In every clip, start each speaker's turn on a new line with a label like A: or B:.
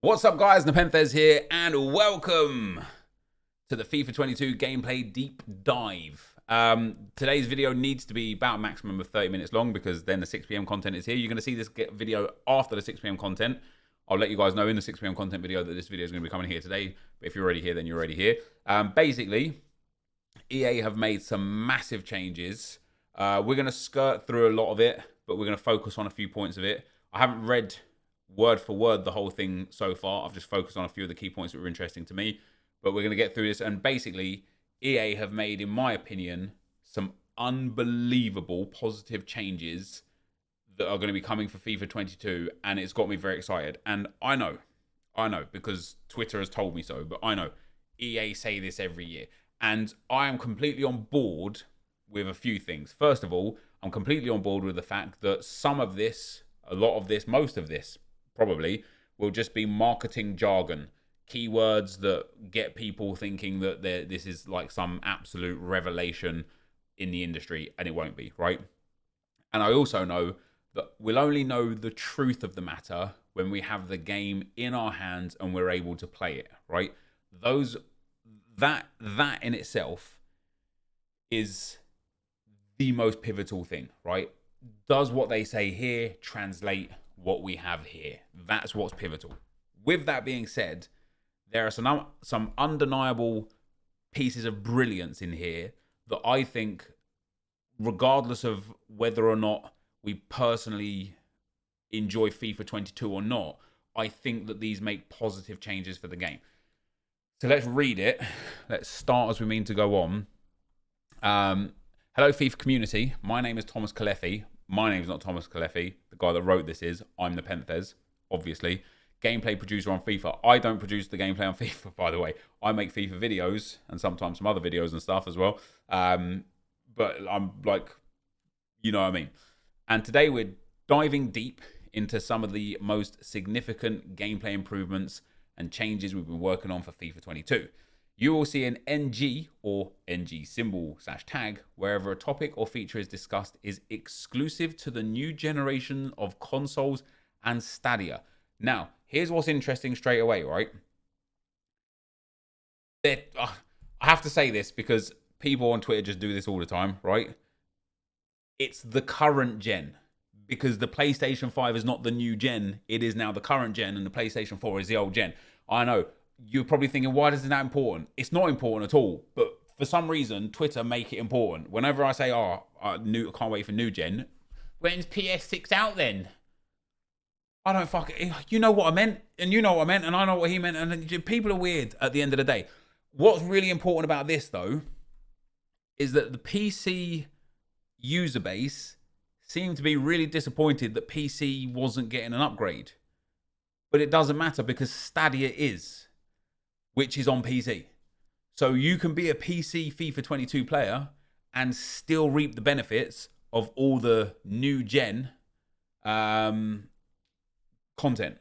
A: What's up guys, NepentheZ here and welcome to the FIFA 22 gameplay deep dive. Today's video needs to be about a maximum of 30 minutes long because then the 6 PM content is here. You're going to see this video after the 6 PM content. I'll let you guys know in the 6 PM content video that this video is going to be coming here today. But if you're already here, then you're already here. Basically, EA have made some massive changes. We're going to skirt through a lot of it, but we're going to focus on a few points of it. I haven't read word for word the whole thing so far. I've just focused on a few of the key points that were interesting to me, but we're going to get through this. And basically, EA have made, in my opinion, some unbelievable positive changes that are going to be coming for FIFA 22, and it's got me very excited. And I know, because Twitter has told me so, but I know EA say this every year, and I am completely on board with a few things. First of all, I'm completely on board with the fact that some of this, a lot of this, most of this, probably will just be marketing jargon, keywords that get people thinking that this is like some absolute revelation in the industry, and it won't be, right? And I also know that we'll only know the truth of the matter when we have the game in our hands and we're able to play it, right? That in itself is the most pivotal thing, right? Does what they say here translate what we have here? That's what's pivotal. With that being said, there are some undeniable pieces of brilliance in here that I think, regardless of whether or not we personally enjoy FIFA 22 or not, I think that these make positive changes for the game. So let's read it. Let's start as we mean to go on. Hello, FIFA community. My name is Thomas Kalefi. My name is not Thomas Kalefi. The guy that wrote this is. I'm NepentheZ, obviously. Gameplay producer on FIFA. I don't produce the gameplay on FIFA, by the way. I make FIFA videos and sometimes some other videos and stuff as well. But I'm like, you know what I mean. And today we're diving deep into some of the most significant gameplay improvements and changes we've been working on for FIFA 22. You will see an NG or NG symbol / tag wherever a topic or feature is discussed is exclusive to the new generation of consoles and Stadia. Now, here's what's interesting straight away, right? I have to say this because people on Twitter just do this all the time, right? It's the current gen, because the PlayStation 5 is not the new gen. It is now the current gen, and the PlayStation 4 is the old gen. I know. You're probably thinking, why is it that important? It's not important at all. But for some reason, Twitter make it important. Whenever I say, I can't wait for new gen, when's PS6 out then? I don't you know what I meant, and you know what I meant, and I know what he meant, and people are weird at the end of the day. What's really important about this, though, is that the PC user base seemed to be really disappointed that PC wasn't getting an upgrade. But it doesn't matter because Stadia is, which is on PC. So you can be a PC FIFA 22 player and still reap the benefits of all the new gen content.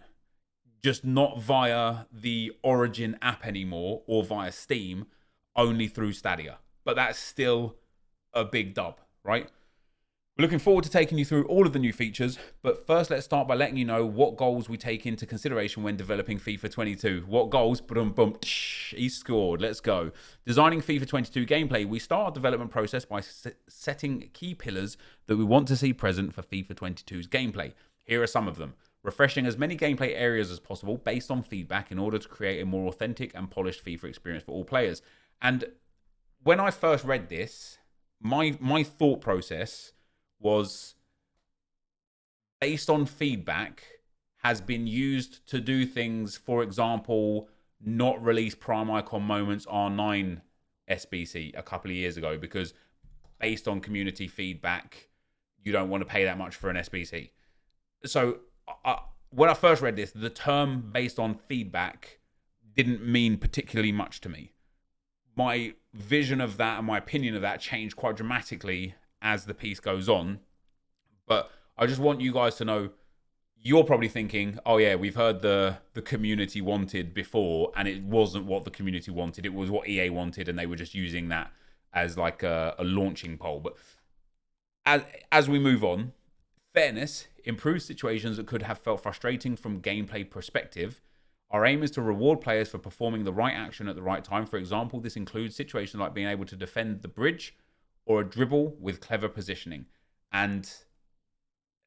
A: Just not via the Origin app anymore or via Steam, only through Stadia. But that's still a big dub, right? We're looking forward to taking you through all of the new features, but first let's start by letting you know what goals we take into consideration when developing FIFA 22. What goals? Boom, he scored. Let's go. Designing FIFA 22 gameplay, we start our development process by setting key pillars that we want to see present for FIFA 22's gameplay. Here are some of them. Refreshing as many gameplay areas as possible based on feedback in order to create a more authentic and polished FIFA experience for all players. And when I first read this, my thought process was based on feedback has been used to do things, for example, not release Prime Icon Moments R9 SBC a couple of years ago because based on community feedback, you don't want to pay that much for an SBC. So when I first read this, the term based on feedback didn't mean particularly much to me. My vision of that and my opinion of that changed quite dramatically as the piece goes on. But I just want you guys to know, you're probably thinking, oh yeah, we've heard the community wanted before, and it wasn't what the community wanted. It was what EA wanted, and they were just using that as like a launching pole. But as we move on, fairness, improved situations that could have felt frustrating from gameplay perspective Our aim is to reward players for performing the right action at the right time. For example, this includes situations like being able to defend the bridge or a dribble with clever positioning. And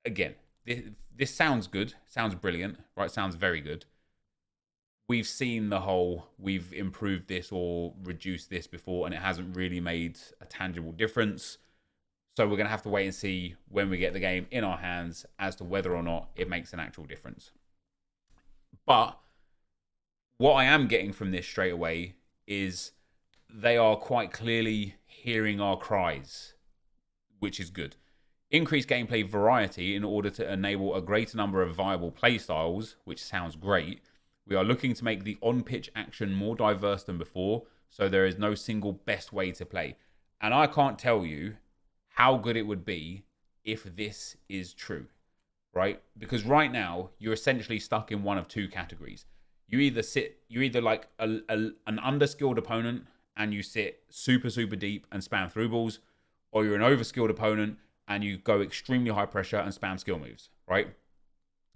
A: again, this sounds good, sounds brilliant, right? Sounds very good. We've seen the whole, we've improved this or reduced this before, and it hasn't really made a tangible difference. So we're going to have to wait and see when we get the game in our hands as to whether or not it makes an actual difference. But what I am getting from this straight away is they are quite clearly hearing our cries, which is good. Increase gameplay variety in order to enable a greater number of viable playstyles, which sounds great. We are looking to make the on-pitch action more diverse than before, so there is no single best way to play. And I can't tell you how good it would be if this is true, right? Because right now, you're essentially stuck in one of two categories. You're either like an underskilled opponent and you sit super, super deep and spam through balls, or you're an overskilled opponent and you go extremely high pressure and spam skill moves, right?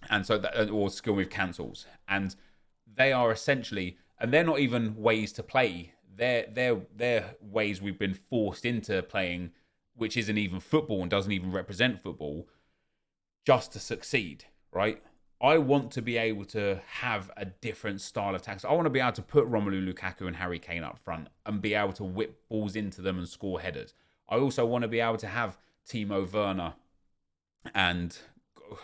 A: And so that, or skill move cancels. And they are essentially, and they're not even ways to play. They're ways we've been forced into playing, which isn't even football and doesn't even represent football, just to succeed, right? I want to be able to have a different style of tactics. I want to be able to put Romelu Lukaku and Harry Kane up front and be able to whip balls into them and score headers. I also want to be able to have Timo Werner and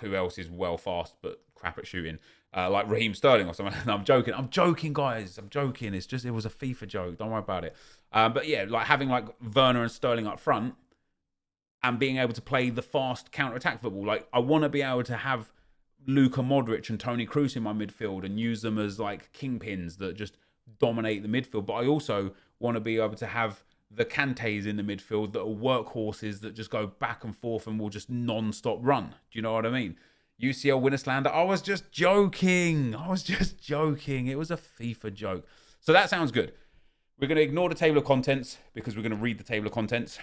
A: who else is well fast but crap at shooting, like Raheem Sterling or something. I'm joking, guys. I'm joking. It was a FIFA joke. Don't worry about it. But yeah, like having like Werner and Sterling up front and being able to play the fast counter-attack football. Like I want to be able to have Luka Modric and Toni Kroos in my midfield and use them as like kingpins that just dominate the midfield. But I also want to be able to have the Kantés in the midfield that are workhorses that just go back and forth and will just non-stop run. Do you know what I mean? UCL winner slander. I was just joking. It was a FIFA joke. So that sounds good. We're going to ignore the table of contents because we're going to read the table of contents.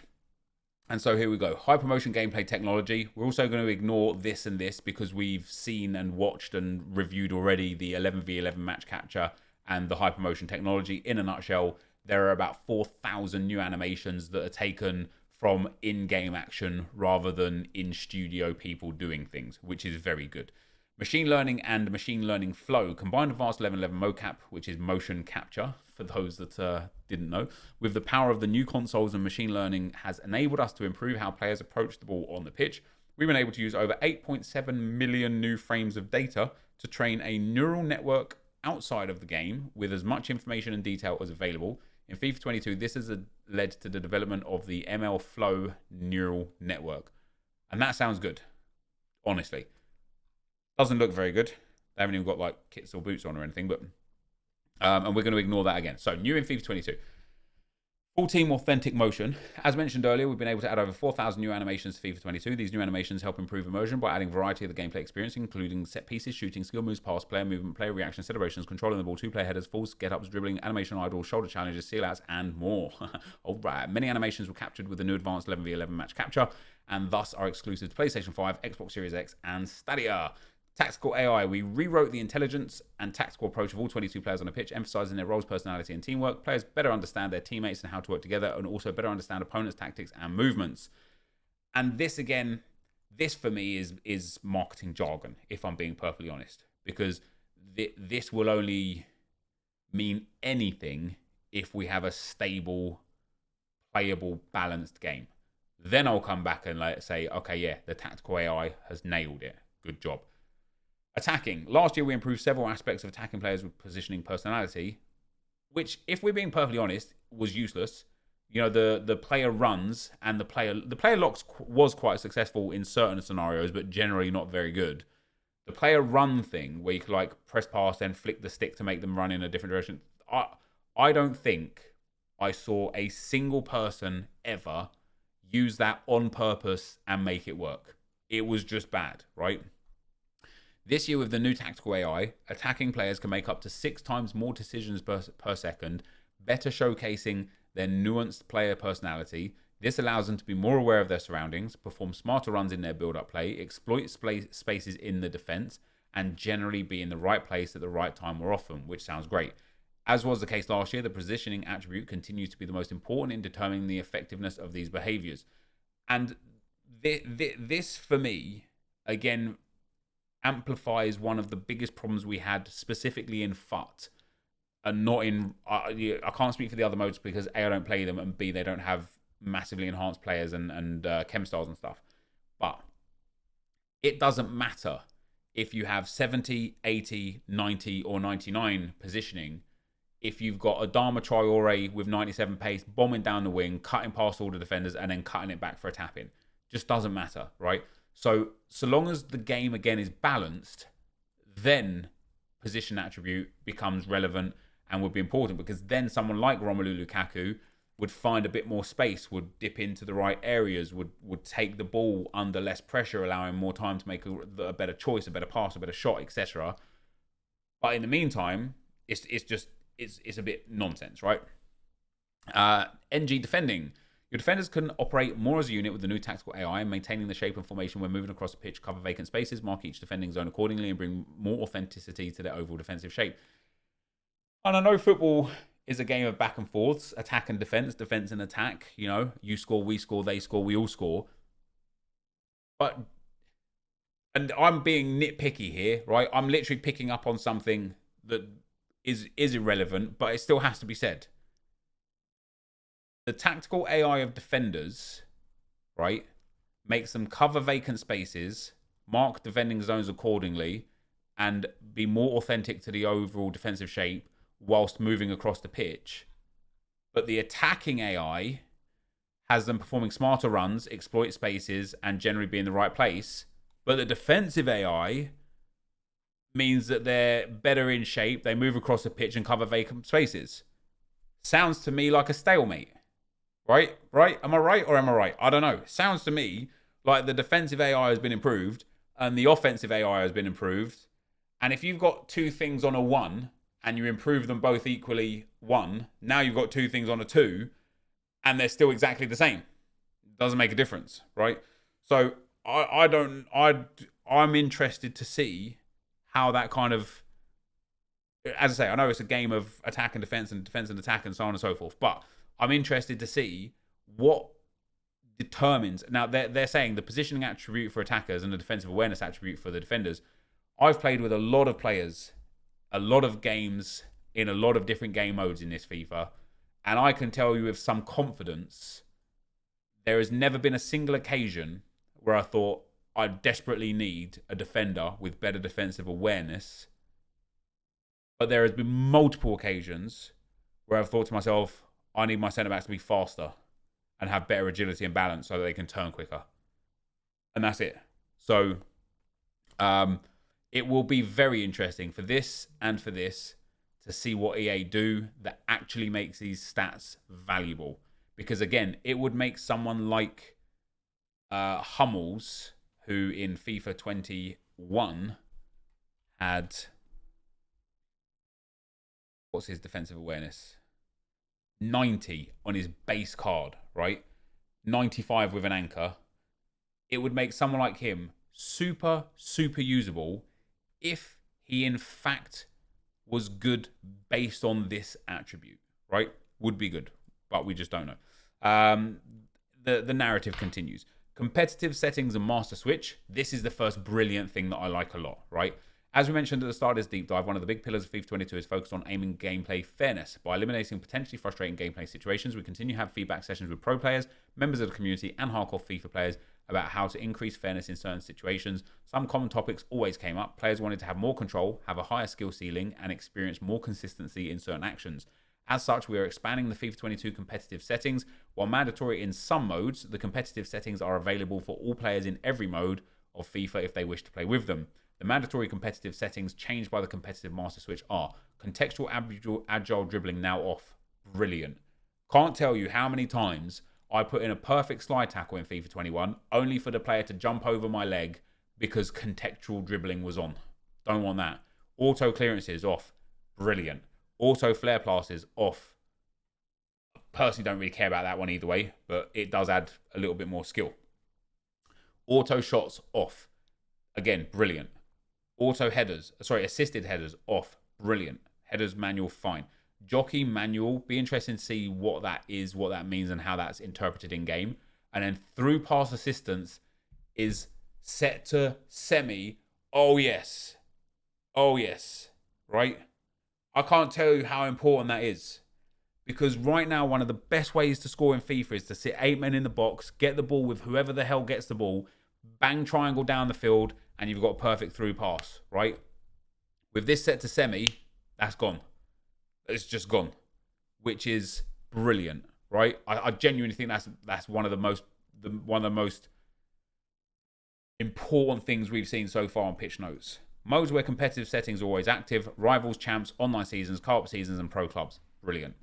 A: And so here we go. Hypermotion gameplay technology. We're also going to ignore this and this because we've seen and watched and reviewed already the 11v11 match capture and the hypermotion technology. In a nutshell, there are about 4,000 new animations that are taken from in-game action rather than in-studio people doing things, which is very good. Machine learning and machine learning flow combined advanced 1111 mocap, which is motion capture, for those that didn't know, with the power of the new consoles and machine learning has enabled us to improve how players approach the ball on the pitch. We've been able to use over 8.7 million new frames of data to train a neural network outside of the game with as much information and detail as available. In FIFA 22, this has led to the development of the ML Flow neural network. And that sounds good, honestly. Doesn't look very good. They haven't even got like kits or boots on or anything, but and we're going to ignore that again. So new in FIFA 22. Full team authentic motion. As mentioned earlier, we've been able to add over 4,000 new animations to FIFA 22. These new animations help improve immersion by adding variety of the gameplay experience, including set pieces, shooting, skill moves, pass, player movement, player reaction, celebrations, controlling the ball, two-player headers, falls, get-ups, dribbling, animation idles, shoulder challenges, seal-outs, and more. All right. Many animations were captured with the new advanced 11v11 match capture, and thus are exclusive to PlayStation 5, Xbox Series X, and Stadia. Tactical AI. We rewrote the intelligence and tactical approach of all 22 players on the pitch, emphasizing their roles, personality, and teamwork. Players better understand their teammates and how to work together, and also better understand opponents' tactics and movements. And this, again, this for me is marketing jargon, if I'm being perfectly honest, because this will only mean anything if we have a stable, playable, balanced game. Then I'll come back and say, okay, yeah, the tactical AI has nailed it. Good job. Attacking. Last year, we improved several aspects of attacking players with positioning personality, which, if we're being perfectly honest, was useless. You know, the player runs and the player locks was quite successful in certain scenarios, but generally not very good. The player run thing, where you could like press past and flick the stick to make them run in a different direction, I don't think I saw a single person ever use that on purpose and make it work. It was just bad, right? This year, with the new tactical AI, attacking players can make up to 6 times more decisions per second, better showcasing their nuanced player personality. This allows them to be more aware of their surroundings, perform smarter runs in their build-up play, exploit spaces in the defense, and generally be in the right place at the right time more often, which sounds great. As was the case last year, the positioning attribute continues to be the most important in determining the effectiveness of these behaviors. And this, for me, again, amplifies one of the biggest problems we had specifically in FUT, and not in... I can't speak for the other modes because A, I don't play them, and B, they don't have massively enhanced players and chem styles and stuff. But it doesn't matter if you have 70, 80, 90, or 99 positioning. If you've got a Adama Traore with 97 pace, bombing down the wing, cutting past all the defenders, and then cutting it back for a tap-in. Just doesn't matter, right? So long as the game, again, is balanced, then position attribute becomes relevant and would be important, because then someone like Romelu Lukaku would find a bit more space, would dip into the right areas, would take the ball under less pressure, allowing more time to make a better choice, a better pass, a better shot, etc. But in the meantime, it's a bit nonsense, right? NG defending. Your defenders can operate more as a unit with the new tactical AI, maintaining the shape and formation when moving across the pitch, cover vacant spaces, mark each defending zone accordingly, and bring more authenticity to their overall defensive shape. And I know football is a game of back and forths, attack and defense and attack. You know, you score, we score, they score, we all score. But, and I'm being nitpicky here, right? I'm literally picking up on something that is irrelevant, but it still has to be said. The tactical AI of defenders, right, makes them cover vacant spaces, mark defending zones accordingly, and be more authentic to the overall defensive shape whilst moving across the pitch. But the attacking AI has them performing smarter runs, exploit spaces, and generally be in the right place. But the defensive AI means that they're better in shape, they move across the pitch and cover vacant spaces. Sounds to me like a stalemate. Right? Am I right or am I right? I don't know. Sounds to me like the defensive AI has been improved and the offensive AI has been improved. And if you've got two things on a 1 and you improve them both equally 1, now you've got two things on a 2 and they're still exactly the same. Doesn't make a difference, right? So I'm interested to see how that kind of, as I say, I know it's a game of attack and defense and attack and so on and so forth, but I'm interested to see what determines. Now, they're saying the positioning attribute for attackers and the defensive awareness attribute for the defenders. I've played with a lot of players, a lot of games in a lot of different game modes in this FIFA, and I can tell you with some confidence, there has never been a single occasion where I thought I desperately need a defender with better defensive awareness. But there has been multiple occasions where I've thought to myself, I need my centre-backs to be faster and have better agility and balance so that they can turn quicker. And that's it. So it will be very interesting for this and for this to see what EA do that actually makes these stats valuable. Because again, it would make someone like Hummels, who in FIFA 21 had... What's his defensive awareness? 90 on his base card, right? 95 with an anchor. It would make someone like him super usable if he in fact was good based on this attribute, right? Would be good, but we just don't know. The narrative continues. Competitive settings and master switch. This is the first brilliant thing that I like a lot, right? As we mentioned at the start of this deep dive, one of the big pillars of FIFA 22 is focused on aiming gameplay fairness. By eliminating potentially frustrating gameplay situations, we continue to have feedback sessions with pro players, members of the community, and hardcore FIFA players about how to increase fairness in certain situations. Some common topics always came up. Players wanted to have more control, have a higher skill ceiling, and experience more consistency in certain actions. As such, we are expanding the FIFA 22 competitive settings. While mandatory in some modes, the competitive settings are available for all players in every mode of FIFA if they wish to play with them. The mandatory competitive settings changed by the competitive master switch are contextual agile dribbling now off. Brilliant. Can't tell you how many times I put in a perfect slide tackle in FIFA 21 only for the player to jump over my leg because contextual dribbling was on. Don't want that. Auto clearances off. Brilliant. Auto flare passes off. Personally don't really care about that one either way, but it does add a little bit more skill. Auto shots off. Again, brilliant. Auto headers, sorry, assisted headers off, brilliant. Headers manual, fine. Jockey manual, be interesting to see what that is, what that means, and how that's interpreted in game. And then through pass assistance is set to semi. Oh yes, oh yes, right? I can't tell you how important that is. Because right now, one of the best ways to score in FIFA is to sit 8 men in the box, get the ball with whoever the hell gets the ball, bang triangle down the field, and you've got a perfect through pass, right? With this set to semi, that's gone. It's just gone, which is brilliant, right? I genuinely think that's one of the most important things we've seen so far on pitch notes. Modes where competitive settings are always active: rivals, champs, online seasons, co-op seasons, and pro clubs. Brilliant.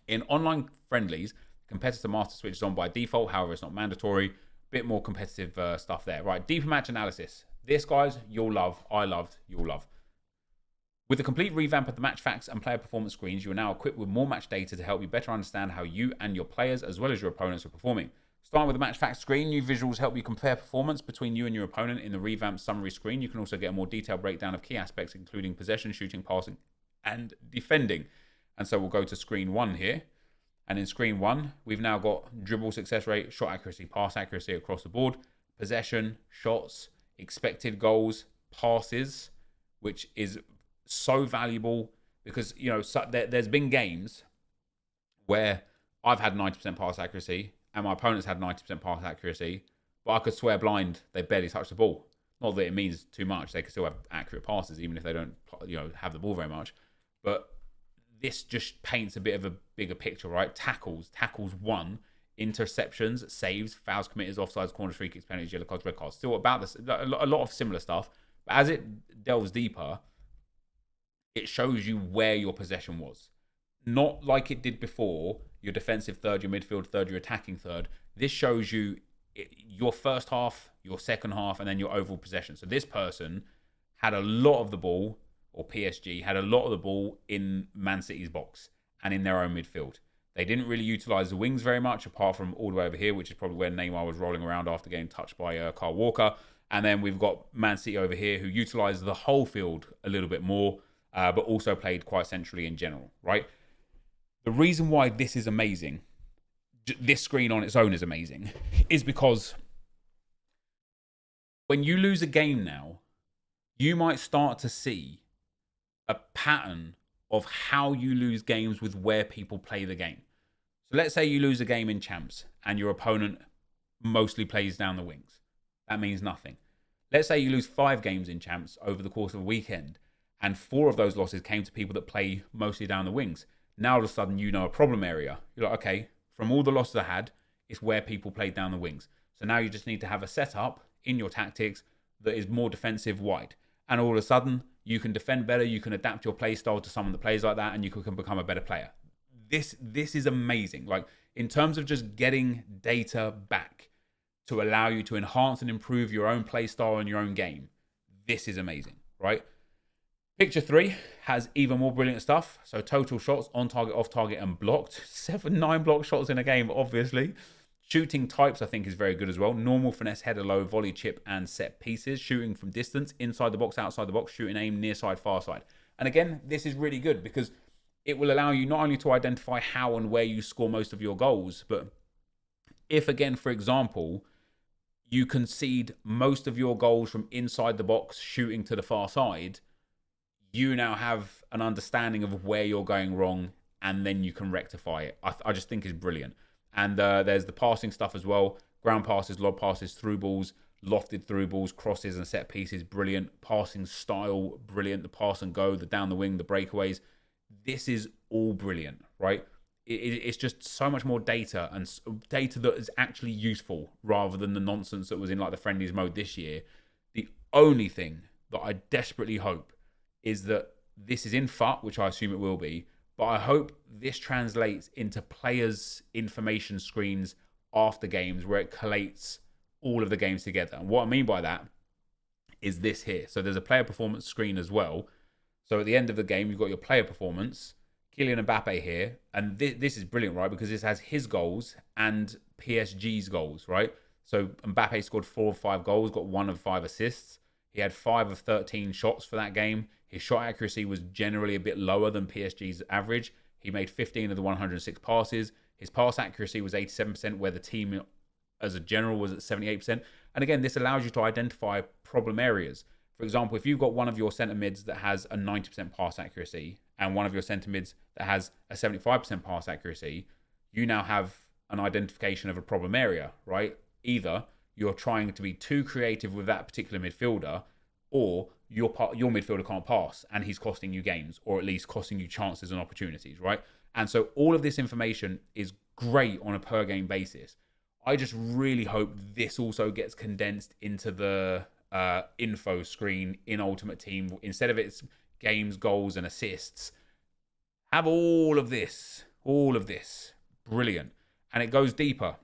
A: In online friendlies, competitor master switch is on by default. However, it's not mandatory. Bit more competitive stuff there. Right, deeper match analysis. This, guys, you'll love. I loved. You'll love. With the complete revamp of the match facts and player performance screens, you are now equipped with more match data to help you better understand how you and your players, as well as your opponents, are performing. Starting with the match facts screen, new visuals help you compare performance between you and your opponent in the revamped summary screen. You can also get a more detailed breakdown of key aspects, including possession, shooting, passing, and defending. And so we'll go to screen 1 here. And in screen 1, we've now got dribble success rate, shot accuracy, pass accuracy across the board, possession, shots, expected goals, passes, which is so valuable because, you know, there's been games where I've had 90% pass accuracy and my opponents had 90% pass accuracy, but I could swear blind they barely touched the ball. Not that it means too much. They can still have accurate passes even if they don't, you know, have the ball very much. But this just paints a bit of a bigger picture, right? Tackles 1, interceptions, saves, fouls committed, offsides, corners, free kicks, penalties, yellow cards, red cards. Still about this, a lot of similar stuff. But as it delves deeper, it shows you where your possession was. Not like it did before, your defensive third, your midfield third, your attacking third. This shows you your first half, your second half, and then your overall possession. So this person had a lot of the ball, or PSG, had a lot of the ball in Man City's box and in their own midfield. They didn't really utilise the wings very much, apart from all the way over here, which is probably where Neymar was rolling around after getting touched by Kyle Walker. And then we've got Man City over here, who utilised the whole field a little bit more, but also played quite centrally in general, right? The reason why this is amazing, this screen on its own is amazing, is because when you lose a game now, you might start to see a pattern of how you lose games with where people play the game. So let's say you lose a game in champs and your opponent mostly plays down the wings. That means nothing. Let's say you lose 5 games in champs over the course of a weekend and 4 of those losses came to people that play mostly down the wings. Now all of a sudden you know a problem area. You're like, okay, from all the losses I had, it's where people played down the wings. So now you just need to have a setup in your tactics that is more defensive wide. And all of a sudden, you can defend better, you can adapt your play style to someone that plays like that, and you can become a better player. This is amazing. Like, in terms of just getting data back to allow you to enhance and improve your own play style and your own game, this is amazing, right? Picture 3 has even more brilliant stuff. So total shots, on target, off target, and blocked. 9 block shots in a game, obviously. Shooting types, I think, is very good as well. Normal, finesse, header, low, volley, chip, and set pieces. Shooting from distance, inside the box, outside the box. Shooting aim, near side, far side. And again, this is really good because it will allow you not only to identify how and where you score most of your goals, but if, again, for example, you concede most of your goals from inside the box, shooting to the far side, you now have an understanding of where you're going wrong, and then you can rectify it. I just think is brilliant. And there's the passing stuff as well. Ground passes, lob passes, through balls, lofted through balls, crosses and set pieces, brilliant. Passing style, brilliant. The pass and go, the down the wing, the breakaways. This is all brilliant, right? It's just so much more data, and data that is actually useful rather than the nonsense that was in like the friendlies mode this year. The only thing that I desperately hope is that this is in FUT, which I assume it will be, but I hope this translates into players' information screens after games where it collates all of the games together. And what I mean by that is this here. So there's a player performance screen as well. So at the end of the game, you've got your player performance, Kylian Mbappe here. And this is brilliant, right? Because this has his goals and PSG's goals, right? So Mbappe scored 4 of 5 goals, got 1 of 5 assists. He had 5 of 13 shots for that game. His shot accuracy was generally a bit lower than PSG's average. He made 15 of the 106 passes. His pass accuracy was 87%, where the team as a general was at 78%. And again, this allows you to identify problem areas. For example, if you've got one of your centre mids that has a 90% pass accuracy and one of your centre mids that has a 75% pass accuracy, you now have an identification of a problem area, right? Either you're trying to be too creative with that particular midfielder, or your midfielder can't pass and he's costing you games, or at least costing you chances and opportunities, right? And so all of this information is great on a per game basis. I just really hope this also gets condensed into the info screen in Ultimate Team. Instead of its games, goals, and assists, have all of this. Brilliant. And it goes deeper.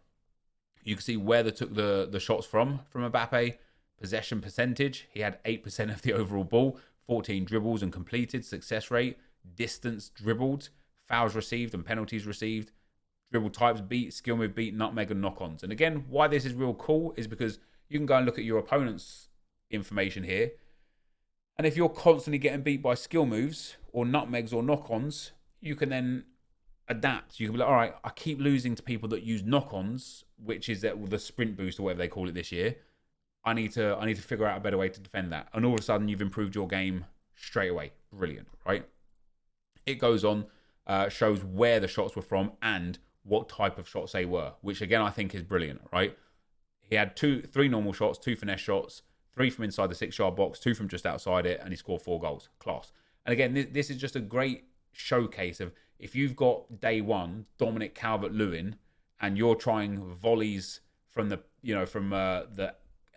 A: You can see where they took the shots from Mbappe. Possession percentage, he had 8% of the overall ball, 14 dribbles and completed, success rate, distance dribbled, fouls received and penalties received, dribble types beat, skill move beat, nutmeg and knock-ons. And again, why this is real cool is because you can go and look at your opponent's information here. And if you're constantly getting beat by skill moves or nutmegs or knock-ons, you can then adapt. You can be like, all right, I keep losing to people that use knock-ons, which is the sprint boost or whatever they call it this year. I need to figure out a better way to defend that. And all of a sudden, you've improved your game straight away. Brilliant, right? It goes on, shows where the shots were from and what type of shots they were, which again, I think is brilliant, right? He had 3 normal shots, 2 finesse shots, 3 from inside the 6-yard box, 2 from just outside it, and he scored 4 goals. Class. And again, this is just a great showcase of if you've got day one, Dominic Calvert-Lewin, and you're trying volleys from the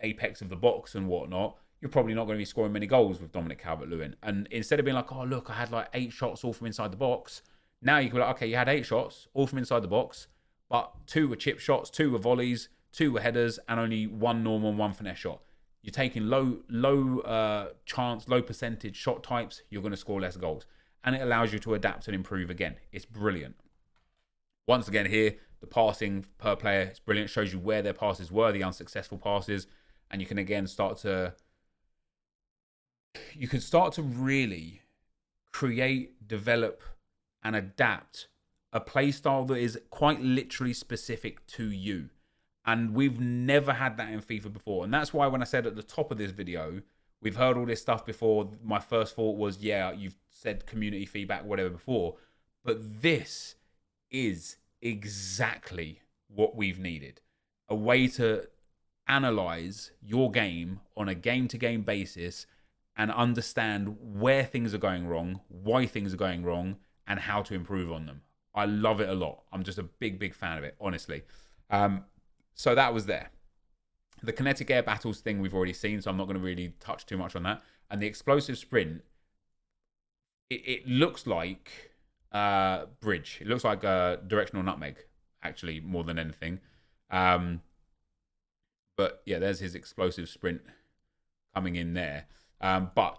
A: apex of the box and whatnot, you're probably not going to be scoring many goals with Dominic Calvert-Lewin. And instead of being like, oh, look, I had like 8 shots all from inside the box, now you can be like, okay, you had 8 shots all from inside the box, but 2 were chip shots, 2 were volleys, 2 were headers, and only 1 normal and 1 finesse shot. You're taking low chance, low percentage shot types, you're going to score less goals. And it allows you to adapt and improve again. It's brilliant. Once again here, the passing per player is brilliant. It shows you where their passes were, the unsuccessful passes. And you can again start to really create, develop, and adapt a play style that is quite literally specific to you. And we've never had that in FIFA before. And that's why when I said at the top of this video, we've heard all this stuff before, my first thought was, yeah, you've said community feedback, whatever before. But this is exactly what we've needed. A way to analyze your game on a game-to-game basis and understand where things are going wrong, why things are going wrong, and how to improve on them. I love it a lot. I'm just a big fan of it, honestly. So that was there. The kinetic air battles thing we've already seen, so I'm not going to really touch too much on that. And the explosive sprint, it looks like bridge. It looks like a directional nutmeg, actually, more than anything. But yeah, there's his explosive sprint coming in there. But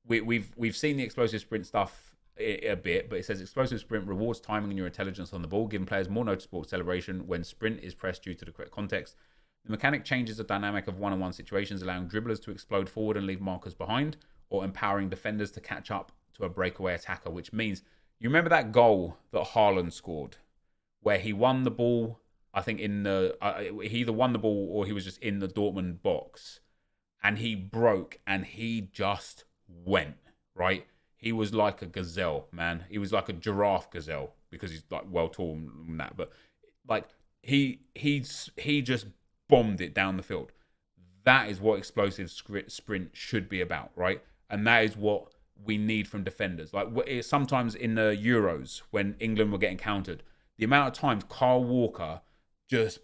A: we've seen the explosive sprint stuff a bit, but it says explosive sprint rewards timing and your intelligence on the ball, giving players more noticeable acceleration when sprint is pressed due to the correct context. The mechanic changes the dynamic of one-on-one situations, allowing dribblers to explode forward and leave markers behind, or empowering defenders to catch up to a breakaway attacker, which means, you remember that goal that Haaland scored, where he won the ball, I think he either won the ball or he was just in the Dortmund box, and he broke and he just went, right? He was like a gazelle, man. He was like a giraffe gazelle because he's like well tall and that, but like he just bombed it down the field. That is what explosive sprint should be about, right? And that is what we need from defenders. Like sometimes in the Euros when England were getting countered, the amount of times Kyle Walker just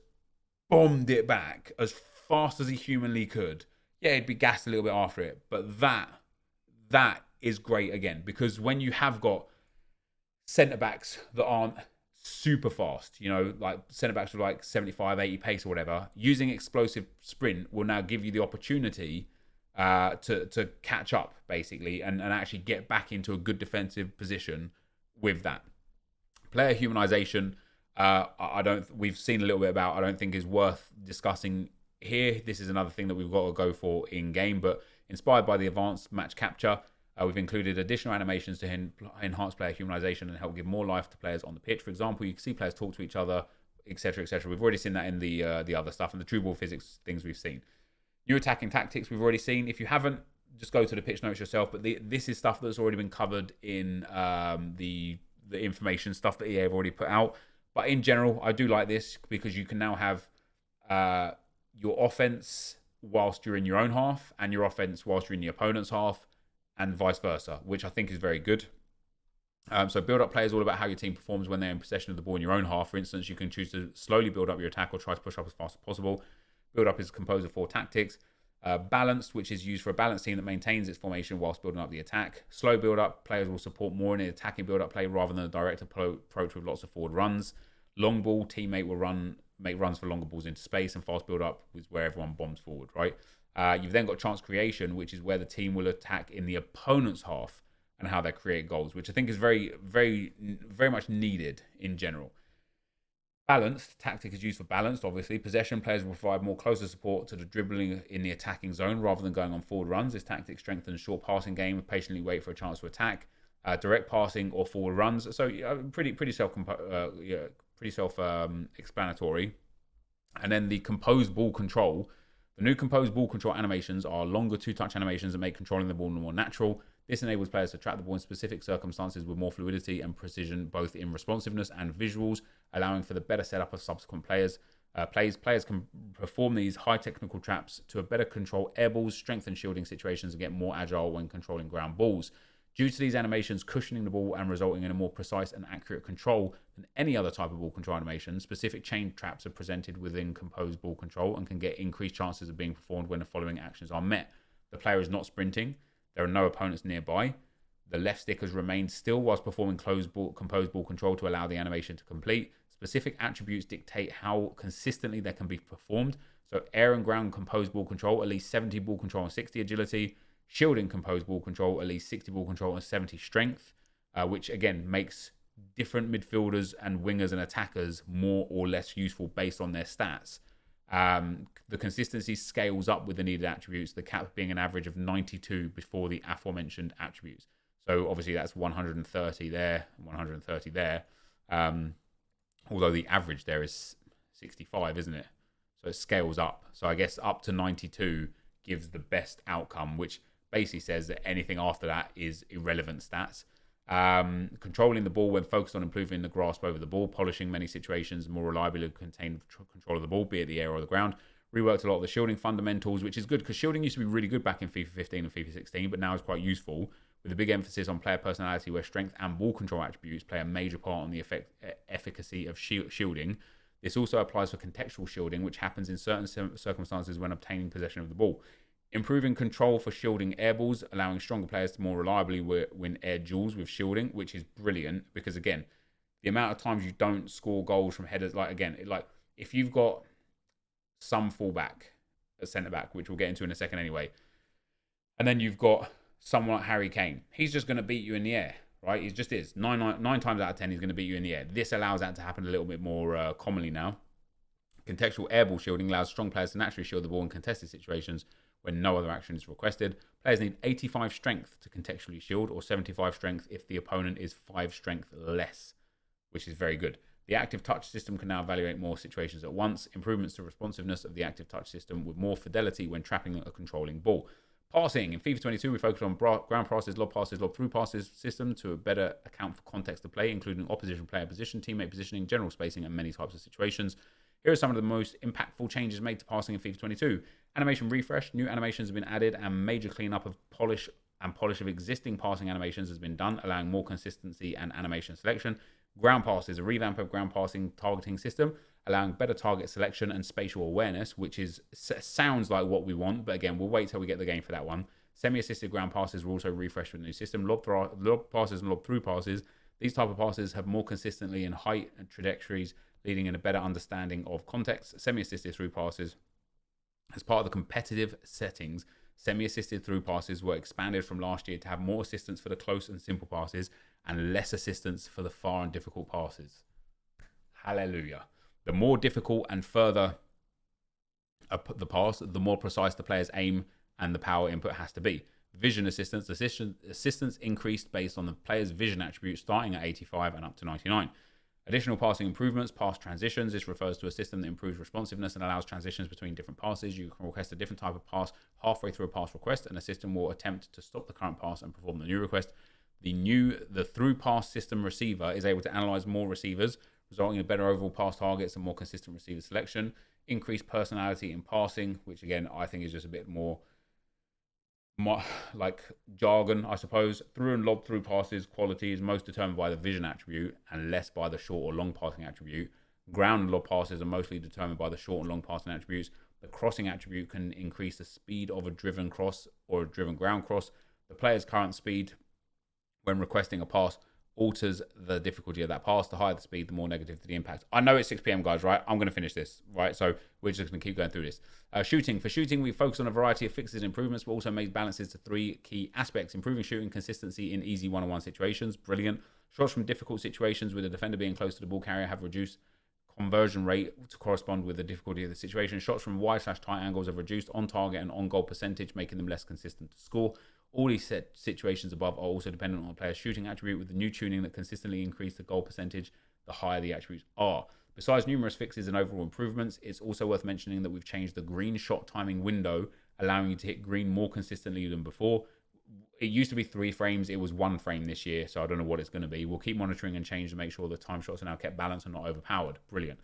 A: bombed it back as fast as he humanly could. Yeah, he'd be gassed a little bit after it, but that is great again, because when you have got centre-backs that aren't super fast, you know, like centre-backs with like 75, 80 pace or whatever, using explosive sprint will now give you the opportunity to catch up, basically, and actually get back into a good defensive position with that. Player humanization, we've seen a little bit about, I don't think is worth discussing here. This is another thing that we've got to go for in game, but Inspired by the advanced match capture, we've included additional animations to enhance player humanization and help give more life to players on the pitch. For example, you can see players talk to each other, etc., etc. We've already seen that in the other stuff and the true ball physics things we've seen. New attacking tactics we've already seen. If you haven't, just go to the pitch notes yourself. But this is stuff that's already been covered in the information stuff that EA have already put out. But in general, I do like this because you can now have your offense whilst you're in your own half and your offense whilst you're in the opponent's half, and vice versa, which I think is very good. So build-up play is all about how your team performs when they're in possession of the ball in your own half. For instance, you can choose to slowly build up your attack or try to push up as fast as possible. Build-up is composed of 4 tactics. Balanced, which is used for a balanced team that maintains its formation whilst building up the attack. Slow build-up, players will support more in the attacking build-up play rather than a direct approach with lots of forward runs. Long ball, teammate will make runs for longer balls into space, and fast build-up is where everyone bombs forward, right? You've then got chance creation, which is where the team will attack in the opponent's half and how they create goals, which I think is very, very, very much needed in general. Balanced tactic is used for balanced, obviously. Possession players will provide more closer support to the dribbling in the attacking zone rather than going on forward runs. This tactic strengthens short passing game, patiently wait for a chance to attack, direct passing or forward runs. So pretty self-explanatory. And then the composed ball control. The new composed ball control animations are longer 2-touch animations that make controlling the ball more natural. This enables players to track the ball in specific circumstances with more fluidity and precision, both in responsiveness and visuals, allowing for the better setup of subsequent players. Players can perform these high technical traps to better control air balls, strengthen shielding situations, and get more agile when controlling ground balls. Due to these animations cushioning the ball and resulting in a more precise and accurate control than any other type of ball control animation, specific chain traps are presented within composed ball control and can get increased chances of being performed when the following actions are met. The player is not sprinting. There are no opponents nearby. The left stick has remained still whilst performing composed ball control to allow the animation to complete. Specific attributes dictate how consistently they can be performed. So air and ground composed ball control, at least 70 ball control and 60 agility. Shielding composed ball control, at least 60 ball control and 70 strength, which again makes different midfielders and wingers and attackers more or less useful based on their stats. The consistency scales up with the needed attributes, the cap being an average of 92 before the aforementioned attributes. So obviously that's 130 there, 130 there. Although the average there is 65, isn't it? So it scales up. So I guess up to 92 gives the best outcome, which basically says that anything after that is irrelevant stats. Controlling the ball when focused on improving the grasp over the ball, polishing many situations, more reliably contain control of the ball, be it the air or the ground. Reworked a lot of the shielding fundamentals, which is good because shielding used to be really good back in FIFA 15 and FIFA 16, but now it's quite useful with a big emphasis on player personality where strength and ball control attributes play a major part on the efficacy of shielding. This also applies for contextual shielding, which happens in certain circumstances when obtaining possession of the ball. Improving control for shielding air balls, allowing stronger players to more reliably win air duels with shielding, which is brilliant because, again, the amount of times you don't score goals from headers, if you've got some fullback, a centre-back, which we'll get into in a second anyway, and then you've got someone like Harry Kane, he's just going to beat you in the air, right? He just is. Nine times out of 10, he's going to beat you in the air. This allows that to happen a little bit more commonly now. Contextual airball shielding allows strong players to naturally shield the ball in contested situations when no other action is requested. Players need 85 strength to contextually shield, or 75 strength if the opponent is 5 strength less, which is very good. The active touch system can now evaluate more situations at once. Improvements to responsiveness of the active touch system with more fidelity when trapping a controlling ball. Passing. In FIFA 22, we focused on ground passes, lob through passes system to better account for context of play, including opposition player position, teammate positioning, general spacing, and many types of situations. Here are some of the most impactful changes made to passing in FIFA 22. Animation refresh. New animations have been added and major cleanup of polish of existing passing animations has been done, allowing more consistency and animation selection. Ground passes. A revamp of ground passing targeting system, allowing better target selection and spatial awareness, which sounds like what we want, but again, we'll wait till we get the game for that one. Semi-assisted ground passes were also refreshed with a new system. Lob passes and lob through passes. These type of passes have more consistently in height and trajectories, leading in a better understanding of context. Semi-assisted through passes. As part of the competitive settings, semi-assisted through passes were expanded from last year to have more assistance for the close and simple passes and less assistance for the far and difficult passes. Hallelujah. The more difficult and further the pass, the more precise the player's aim and the power input has to be. Vision assistance increased based on the player's vision attribute starting at 85 and up to 99. Additional passing improvements, pass transitions. This refers to a system that improves responsiveness and allows transitions between different passes. You can request a different type of pass halfway through a pass request, and the system will attempt to stop the current pass and perform the new request. The through pass system receiver is able to analyze more receivers, resulting in better overall pass targets and more consistent receiver selection. Increased personality in passing, which again I think is just a bit more like jargon, I suppose. Through and lob through passes quality is most determined by the vision attribute and less by the short or long passing attribute. Ground and lob passes are mostly determined by the short and long passing attributes. The crossing attribute can increase the speed of a driven cross or a driven ground cross. The player's current speed when requesting a pass alters the difficulty of that pass. The higher the speed, the more negative the impact. I know it's 6 p.m, guys, right? I'm going to finish this, right? So we're just going to keep going through this. Shooting. For shooting, we focus on a variety of fixes and improvements, but also made balances to 3 key aspects. Improving shooting consistency in easy one-on-one situations. Brilliant. Shots from difficult situations with a defender being close to the ball carrier have reduced conversion rate to correspond with the difficulty of the situation. Shots from wide/tight angles have reduced on target and on goal percentage, making them less consistent to score. All these set situations above are also dependent on the player's shooting attribute, with the new tuning that consistently increase the goal percentage the higher the attributes are. Besides numerous fixes and overall improvements, it's also worth mentioning that we've changed the green shot timing window, allowing you to hit green more consistently than before. It used to be 3 frames, it was 1 frame this year, so I don't know what it's going to be. We'll keep monitoring and change to make sure the time shots are now kept balanced and not overpowered. Brilliant.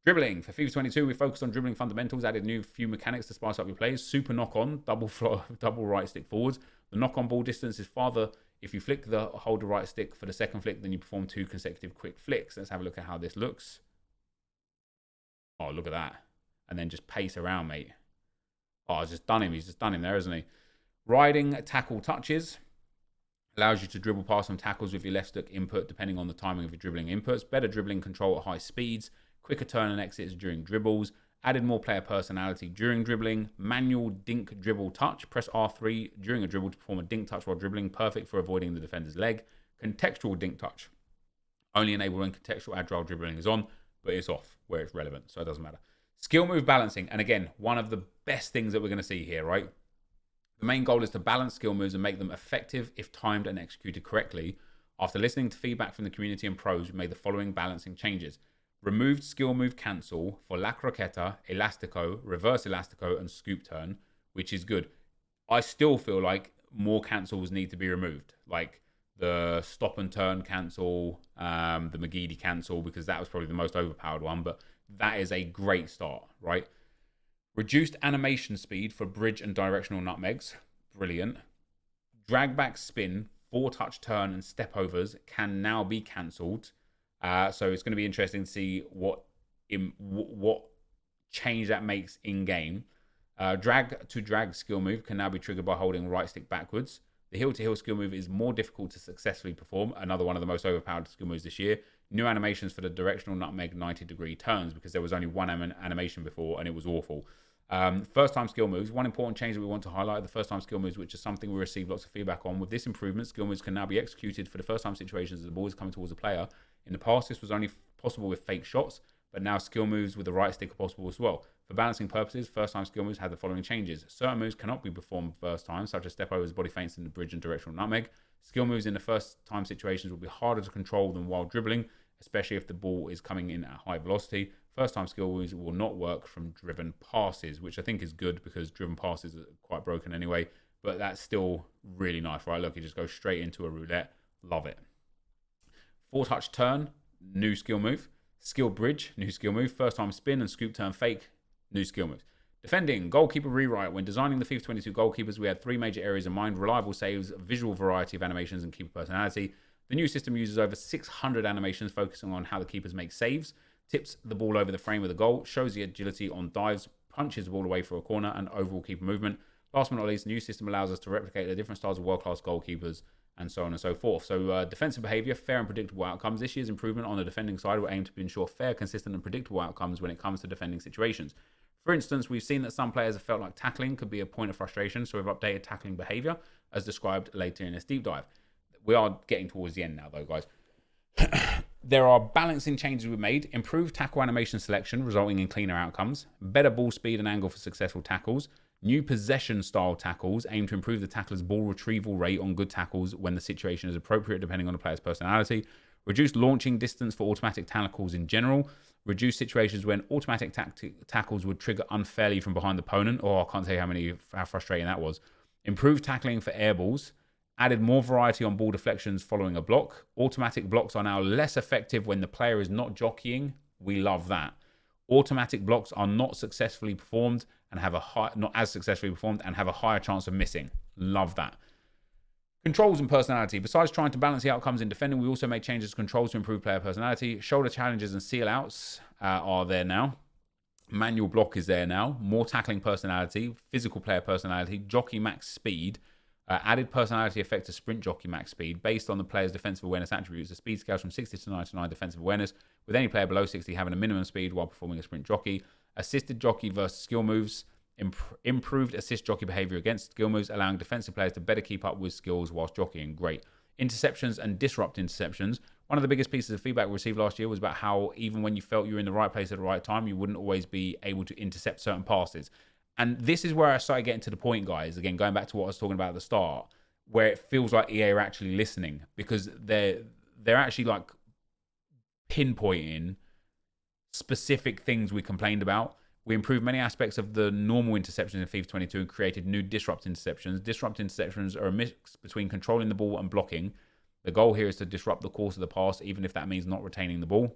A: Dribbling. For FIFA 22, we focused on dribbling fundamentals, added new few mechanics to spice up your plays. Super knock-on, double right stick forwards. The knock-on ball distance is farther if you flick hold the right stick for the second flick, then you perform 2 consecutive quick flicks. Let's have a look at how this looks. Oh, look at that. And then just pace around, mate. Oh, I've just done him. He's just done him there, isn't he? Riding tackle touches. Allows you to dribble past some tackles with your left stick input depending on the timing of your dribbling inputs. Better dribbling control at high speeds. Quicker turn and exits during dribbles. Added more player personality during dribbling. Manual dink dribble touch. Press R3 during a dribble to perform a dink touch while dribbling. Perfect for avoiding the defender's leg. Contextual dink touch. Only enabled when contextual agile dribbling is on, but it's off where it's relevant, so it doesn't matter. Skill move balancing. And again, one of the best things that we're going to see here, right? The main goal is to balance skill moves and make them effective if timed and executed correctly. After listening to feedback from the community and pros, we made the following balancing changes. Removed skill move cancel for La Croqueta, Elastico, Reverse Elastico, and Scoop Turn, which is good. I still feel like more cancels need to be removed, like the Stop and Turn cancel, the McGeady cancel, because that was probably the most overpowered one, but that is a great start, right? Reduced animation speed for bridge and directional nutmegs, brilliant. Drag back spin, 4-touch turn, and step overs can now be cancelled. So it's going to be interesting to see what change that makes in game. Drag to drag skill move can now be triggered by holding right stick backwards. The heel to heel skill move is more difficult to successfully perform. Another one of the most overpowered skill moves this year. New animations for the directional nutmeg 90-degree turns, because there was only one animation before and it was awful. First time skill moves. One important change that we want to highlight, the first time skill moves, which is something we received lots of feedback on. With this improvement, skill moves can now be executed for the first time situations as the ball is coming towards the player. In the past, this was only possible with fake shots, but now skill moves with the right stick are possible as well. For balancing purposes, first time skill moves had the following changes. Certain moves cannot be performed first time, such as step overs, body feints in the bridge and directional nutmeg. Skill moves in the first time situations will be harder to control than while dribbling, especially if the ball is coming in at high velocity. First time skill moves will not work from driven passes, which I think is good because driven passes are quite broken anyway, but that's still really nice, right? Look, it just goes straight into a roulette. Love it. 4-touch turn, new skill move. Skill bridge, new skill move. First time spin and scoop turn fake, new skill moves. Defending, goalkeeper rewrite. When designing the FIFA 22 goalkeepers, we had 3 major areas in mind: reliable saves, visual variety of animations, and keeper personality. The new system uses over 600 animations focusing on how the keepers make saves, tips the ball over the frame of the goal, shows the agility on dives, punches the ball away for a corner, and overall keeper movement. Last but not least, the new system allows us to replicate the different styles of world-class goalkeepers, and so on and so forth. So defensive behavior, fair and predictable outcomes. This year's improvement on the defending side will aim to ensure fair, consistent, and predictable outcomes when it comes to defending situations. For instance, we've seen that some players have felt like tackling could be a point of frustration, so we've updated tackling behavior, as described later in this deep dive. We are getting towards the end now, though, guys. There are balancing changes we've made. Improved tackle animation selection, resulting in cleaner outcomes. Better ball speed and angle for successful tackles. New possession-style tackles aim to improve the tackler's ball retrieval rate on good tackles when the situation is appropriate, depending on the player's personality. Reduce launching distance for automatic tackles in general. Reduce situations when automatic tackles would trigger unfairly from behind the opponent. Oh, I can't tell you how frustrating that was. Improve tackling for air balls. Added more variety on ball deflections following a block. Automatic blocks are now less effective when the player is not jockeying. We love that. Automatic blocks are not successfully performed and have not as successfully performed and have a higher chance of missing. Love that. Controls and personality. Besides trying to balance the outcomes in defending, we also made changes to controls to improve player personality. Shoulder challenges and seal outs are there now. Manual block is there now. More tackling personality, physical player personality, jockey max speed. Added personality effect to sprint jockey max speed based on the player's defensive awareness attributes. The speed scales from 60 to 99 defensive awareness, with any player below 60 having a minimum speed while performing a sprint jockey. Assisted jockey versus skill moves. Improved assist jockey behavior against skill moves, allowing defensive players to better keep up with skills whilst jockeying. Great. Interceptions and disrupt interceptions. One of the biggest pieces of feedback we received last year was about how even when you felt you were in the right place at the right time, you wouldn't always be able to intercept certain passes. And this is where I started getting to the point, guys, again, going back to what I was talking about at the start, where it feels like EA are actually listening, because they're actually like pinpointing specific things we complained about. We improved many aspects of the normal interceptions in FIFA 22 and created new disrupt interceptions. Disrupt interceptions are a mix between controlling the ball and blocking. The goal here is to disrupt the course of the pass, even if that means not retaining the ball.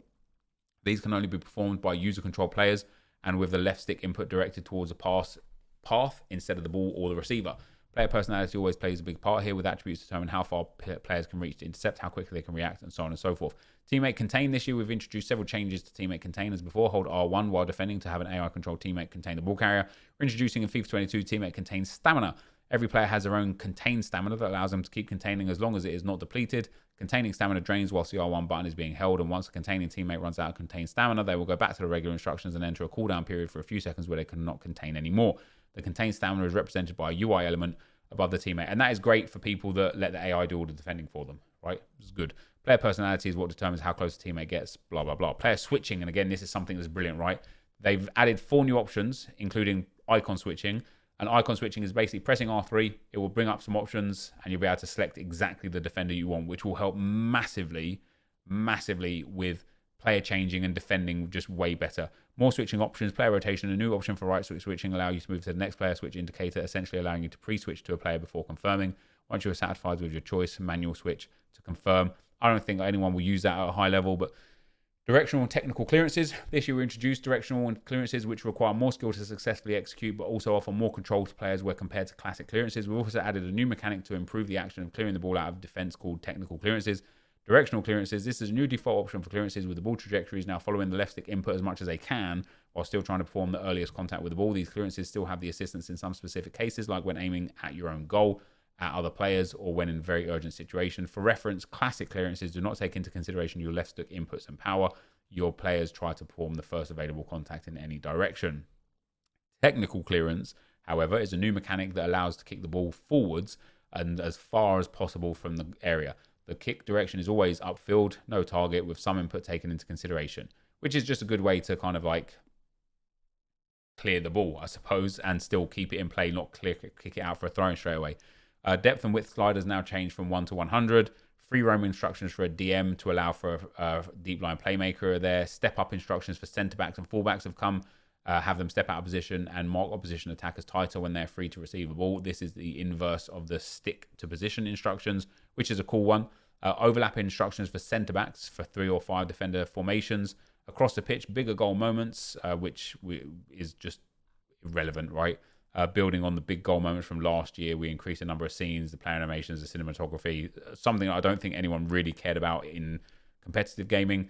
A: These can only be performed by user-controlled players and with the left stick input directed towards a pass path instead of the ball or the receiver. Player personality always plays a big part here, with attributes to determine how far players can reach to intercept, how quickly they can react, and so on and so forth. Teammate Contain. This year we've introduced several changes to Teammate Contain. As before, hold R1 while defending to have an AI-controlled teammate contain the ball carrier. We're introducing in FIFA 22 Teammate Contain Stamina. Every player has their own contain stamina that allows them to keep containing as long as it is not depleted. Containing stamina drains whilst the R1 button is being held, and once a containing teammate runs out of contained stamina, they will go back to the regular instructions and enter a cooldown period for a few seconds where they cannot contain anymore. The contained stamina is represented by a UI element above the teammate, and that is great for people that let the AI do all the defending for them, right? It's good. Player personality is what determines how close the teammate gets, blah, blah, blah. Player switching, and again, this is something that's brilliant, right? They've added 4 new options, including icon switching. And icon switching is basically pressing R3. It will bring up some options and you'll be able to select exactly the defender you want, which will help massively, massively with player changing and defending just way better. More switching options, player rotation, a new option for right switching allow you to move to the next player switch indicator, essentially allowing you to pre-switch to a player before confirming. Once you're satisfied with your choice, manual switch to confirm. I don't think anyone will use that at a high level, but directional and technical clearances. This year we introduced directional and clearances which require more skill to successfully execute, but also offer more control to players where compared to classic clearances. We've also added a new mechanic to improve the action of clearing the ball out of defense called technical clearances. Directional clearances. This is a new default option for clearances, with the ball trajectories now following the left stick input as much as they can while still trying to perform the earliest contact with the ball. These clearances still have the assistance in some specific cases, like when aiming at your own goal, at other players, or when in a very urgent situation. For reference, classic clearances do not take into consideration your left stick inputs and power. Your players try to perform the first available contact in any direction. Technical clearance, however, is a new mechanic that allows to kick the ball forwards and as far as possible from the area. The kick direction is always upfield, no target, with some input taken into consideration, which is just a good way to kind of like clear the ball, I suppose, and still keep it in play, not kick it out for a throw-in straight away. Depth and width sliders now changed from 1 to 100. Free roam instructions for a DM to allow for a deep line playmaker are there. Step up instructions for centre backs and fullbacks have come. Have them step out of position and mark opposition attackers tighter when they're free to receive a ball. This is the inverse of the stick to position instructions, which is a cool one. Overlap instructions for centre backs for 3 or 5 defender formations. Across the pitch, bigger goal moments, which is just irrelevant, right? Building on the big goal moments from last year, we increased the number of scenes, the player animations, the cinematography, something I don't think anyone really cared about in competitive gaming.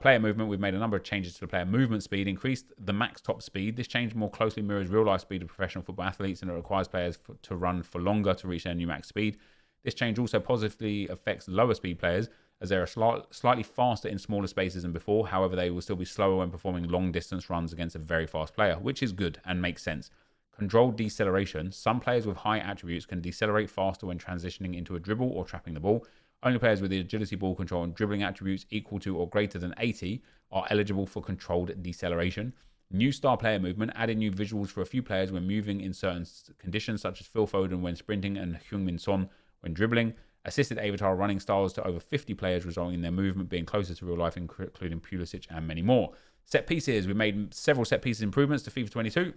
A: Player movement, we've made a number of changes to the player movement speed, increased the max top speed. This change more closely mirrors real-life speed of professional football athletes, and it requires players to run for longer to reach their new max speed. This change also positively affects lower speed players, as they are slightly faster in smaller spaces than before. However, they will still be slower when performing long distance runs against a very fast player, which is good and makes sense. Controlled deceleration. Some players with high attributes can decelerate faster when transitioning into a dribble or trapping the ball. Only players with the agility, ball control, and dribbling attributes equal to or greater than 80 are eligible for controlled deceleration. New star player movement, added new visuals for a few players when moving in certain conditions, such as Phil Foden when sprinting and Heung-min Son when dribbling. Assisted avatar running styles to over 50 players, resulting in their movement being closer to real life, including Pulisic and many more. Set pieces. We made several set pieces improvements to FIFA 22.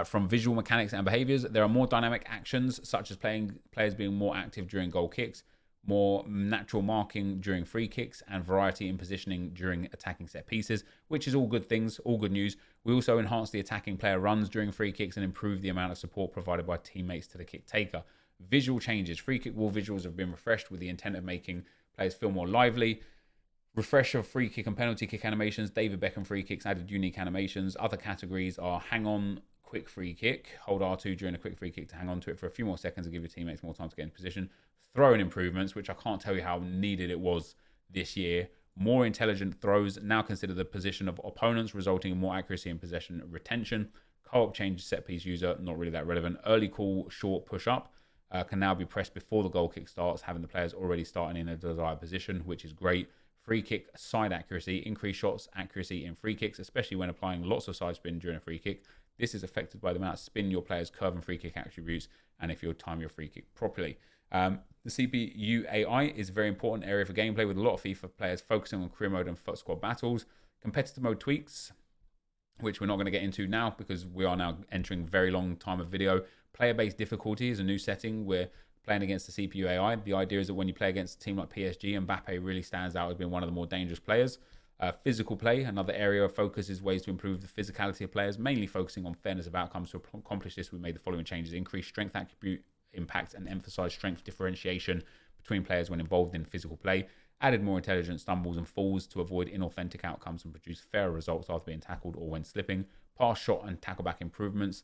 A: From visual mechanics and behaviors, there are more dynamic actions, such as players being more active during goal kicks, more natural marking during free kicks, and variety in positioning during attacking set pieces, which is all good things, all good news. We also enhanced the attacking player runs during free kicks and improved the amount of support provided by teammates to the kick taker. Visual changes. Free kick wall visuals have been refreshed with the intent of making players feel more lively. Refresh of free kick and penalty kick animations. David Beckham free kicks added unique animations. Other categories are hang on, quick free kick. Hold R2 during a quick free kick to hang on to it for a few more seconds and give your teammates more time to get in position. Throw-in improvements, which I can't tell you how needed it was this year. More intelligent throws. Now consider the position of opponents, resulting in more accuracy and possession retention. Co-op change set piece user, not really that relevant. Early call, short push up. Can now be pressed before the goal kick starts, having the players already starting in a desired position, which is great. Free kick side accuracy, increased shots accuracy in free kicks, especially when applying lots of side spin during a free kick. This is affected by the amount of spin your players' curve and free kick attributes, and if you time your free kick properly. The CPU AI is a very important area for gameplay, with a lot of FIFA players focusing on career mode and squad battles. Competitive mode tweaks, which we're not going to get into now because we are now entering very long time of video. Player-based difficulty is a new setting. We're playing against the CPU AI. The idea is that when you play against a team like PSG, Mbappe really stands out as being one of the more dangerous players. Physical play, another area of focus, is ways to improve the physicality of players, mainly focusing on fairness of outcomes. To accomplish this, we made the following changes: increase strength attribute impact and emphasize strength differentiation between players when involved in physical play. Added more intelligent stumbles and falls to avoid inauthentic outcomes and produce fairer results after being tackled or when slipping. Pass, shot, and tackle back improvements.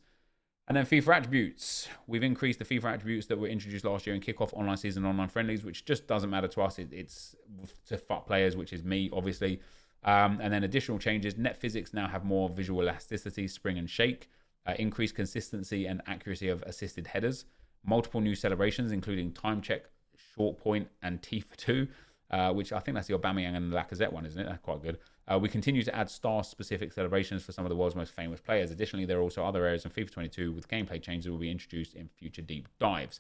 A: And then FIFA attributes. We've increased the FIFA attributes that were introduced last year in kickoff, online season, online friendlies, which just doesn't matter to us. It's to fuck players, which is me, obviously. And then additional changes. Net physics now have more visual elasticity, spring and shake. Increased consistency and accuracy of assisted headers. Multiple new celebrations, including time check, short point, and T for 2. Which I think that's the Aubameyang and Lacazette one, isn't it? That's quite good. We continue to add star-specific celebrations for some of the world's most famous players. Additionally, there are also other areas in FIFA 22 with gameplay changes that will be introduced in future deep dives.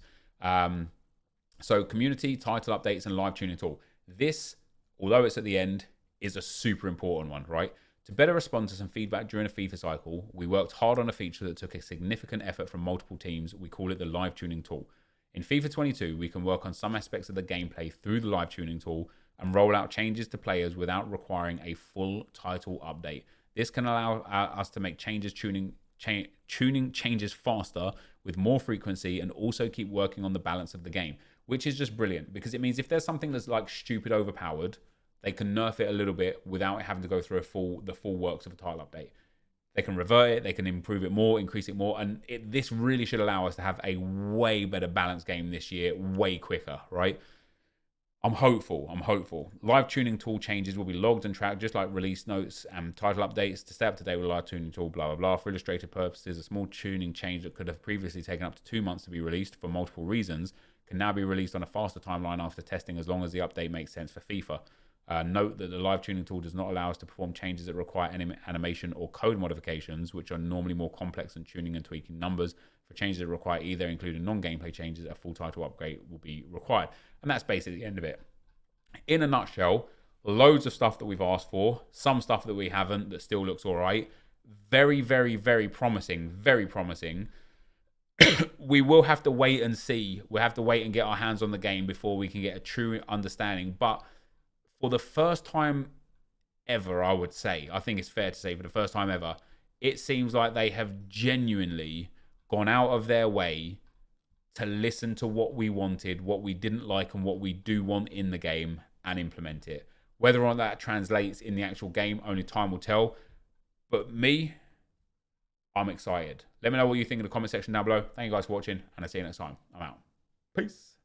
A: So community, title updates, and live tuning tool. This, although it's at the end, is a super important one, right? To better respond to some feedback during a FIFA cycle, we worked hard on a feature that took a significant effort from multiple teams. We call it the live tuning tool. In FIFA 22, we can work on some aspects of the gameplay through the live tuning tool and roll out changes to players without requiring a full title update. This can allow us to make tuning changes faster with more frequency, and also keep working on the balance of the game, which is just brilliant, because it means if there's something that's like stupid overpowered, they can nerf it a little bit without having to go through the full works of a title update. They can revert it, they can improve it more, increase it more, and this really should allow us to have a way better balanced game this year, way quicker, right? I'm hopeful. Live tuning tool changes will be logged and tracked, just like release notes and title updates. To stay up to date with the live tuning tool, blah, blah, blah. For illustrative purposes, a small tuning change that could have previously taken up to 2 months to be released for multiple reasons can now be released on a faster timeline after testing, as long as the update makes sense for FIFA. Note that the live tuning tool does not allow us to perform changes that require animation or code modifications, which are normally more complex than tuning and tweaking numbers. For changes that require either, including non-gameplay changes, a full title upgrade will be required. And that's basically the end of it. In a nutshell, loads of stuff that we've asked for, some stuff that we haven't that still looks all right. Very, very, very promising, very promising. We will have to wait and see. We'll have to wait and get our hands on the game before we can get a true understanding. But for the first time ever, I would say, I think it's fair to say for the first time ever, it seems like they have genuinely gone out of their way to listen to what we wanted, what we didn't like, and what we do want in the game, and implement it. Whether or not that translates in the actual game, only time will tell. But me, I'm excited. Let me know what you think in the comment section down below. Thank you guys for watching, and I'll see you next time. I'm out. Peace.